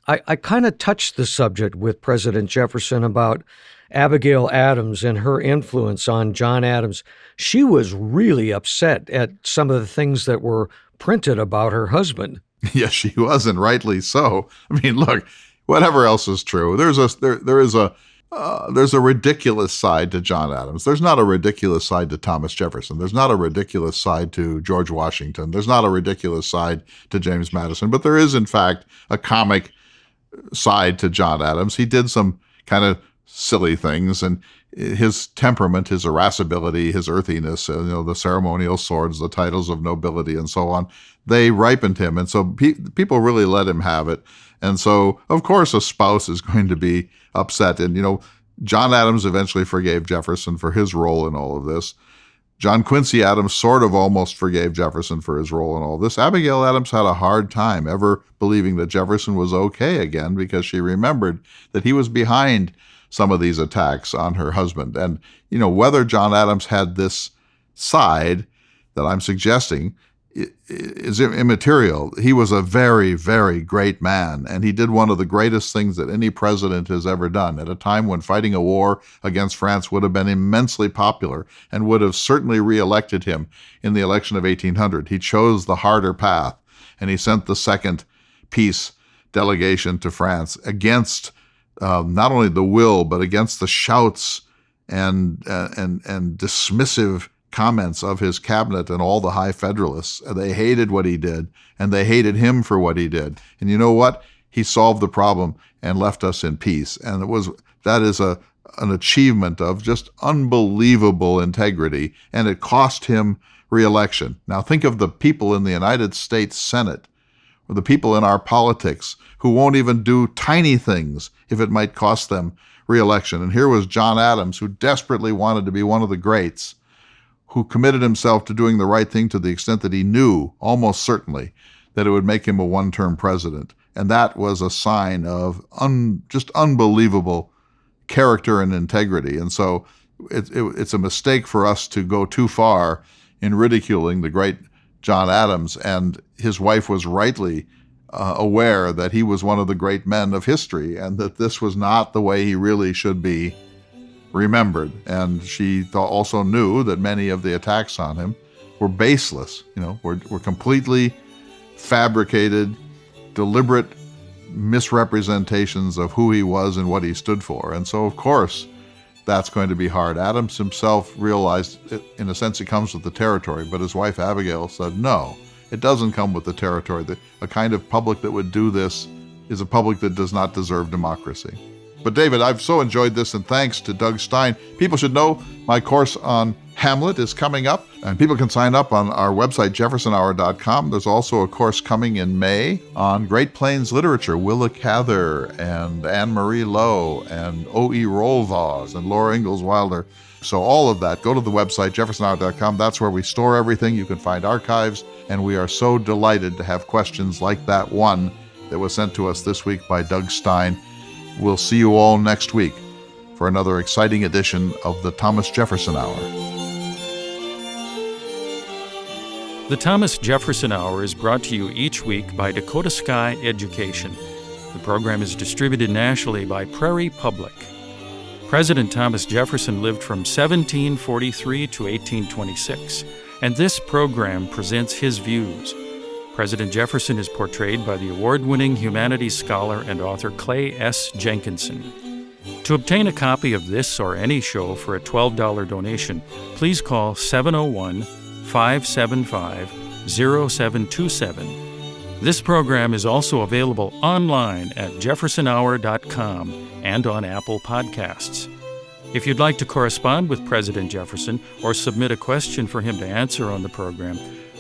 S1: I kind of touched the subject with President Jefferson about Abigail Adams and her influence on John Adams. She was really upset at some of the things that were printed about her husband.
S2: Yes, she was, and rightly so. I mean, look, whatever else is true, there's a ridiculous side to John Adams. There's not a ridiculous side to Thomas Jefferson. There's not a ridiculous side to George Washington. There's not a ridiculous side to James Madison. But there is, in fact, a comic side to John Adams. He did some kind of silly things, and his temperament, his irascibility, his earthiness, the ceremonial swords, the titles of nobility, and so on, they ripened him. And so people really let him have it. And so, of course, a spouse is going to be upset. And, John Adams eventually forgave Jefferson for his role in all of this. John Quincy Adams sort of almost forgave Jefferson for his role in all this. Abigail Adams had a hard time ever believing that Jefferson was okay again because she remembered that he was behind some of these attacks on her husband. And, whether John Adams had this side that I'm suggesting is immaterial. He was a very, very great man, and he did one of the greatest things that any president has ever done at a time when fighting a war against France would have been immensely popular and would have certainly reelected him in the election of 1800. He chose the harder path, and he sent the second peace delegation to France against not only the will, but against the shouts and dismissive comments of his cabinet and all the high Federalists. They hated what he did, and they hated him for what he did. And you know what? He solved the problem and left us in peace. And that is an achievement of just unbelievable integrity, and it cost him re-election. Now think of the people in the United States Senate, or the people in our politics who won't even do tiny things if it might cost them re-election. And here was John Adams, who desperately wanted to be one of the greats, who committed himself to doing the right thing to the extent that he knew, almost certainly, that it would make him a one-term president. And that was a sign of just unbelievable character and integrity. And so it's a mistake for us to go too far in ridiculing the great John Adams. And his wife was rightly aware that he was one of the great men of history and that this was not the way he really should be remembered. And she also knew that many of the attacks on him were baseless, were completely fabricated, deliberate misrepresentations of who he was and what he stood for. And so, of course, that's going to be hard. Adams himself realized, in a sense, it comes with the territory, but his wife Abigail said, no, it doesn't come with the territory. A kind of public that would do this is a public that does not deserve democracy. But David, I've so enjoyed this, and thanks to Doug Stein. People should know my course on Hamlet is coming up, and people can sign up on our website, jeffersonhour.com. There's also a course coming in May on Great Plains literature, Willa Cather and Anne-Marie Lowe and O.E. Rollvaugh and Laura Ingalls Wilder. So all of that, go to the website, jeffersonhour.com. That's where we store everything. You can find archives, and we are so delighted to have questions like that one that was sent to us this week by Doug Stein. We'll see you all next week for another exciting edition of the Thomas Jefferson Hour.
S3: The Thomas Jefferson Hour is brought to you each week by Dakota Sky Education. The program is distributed nationally by Prairie Public. President Thomas Jefferson lived from 1743 to 1826, and this program presents his views. President Jefferson is portrayed by the award-winning humanities scholar and author Clay S. Jenkinson. To obtain a copy of this or any show for a $12 donation, please call 701-575-0727. This program is also available online at jeffersonhour.com and on Apple Podcasts. If you'd like to correspond with President Jefferson or submit a question for him to answer on the program,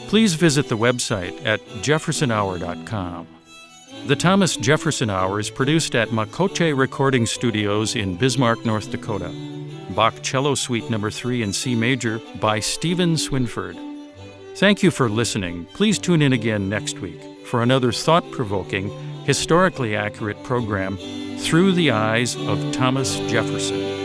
S3: please visit the website at jeffersonhour.com. The Thomas Jefferson Hour is produced at Makoche Recording Studios in Bismarck, North Dakota. Bach Cello Suite No. 3 in C Major by Stephen Swinford. Thank you for listening. Please tune in again next week for another thought-provoking, historically accurate program, Through the Eyes of Thomas Jefferson.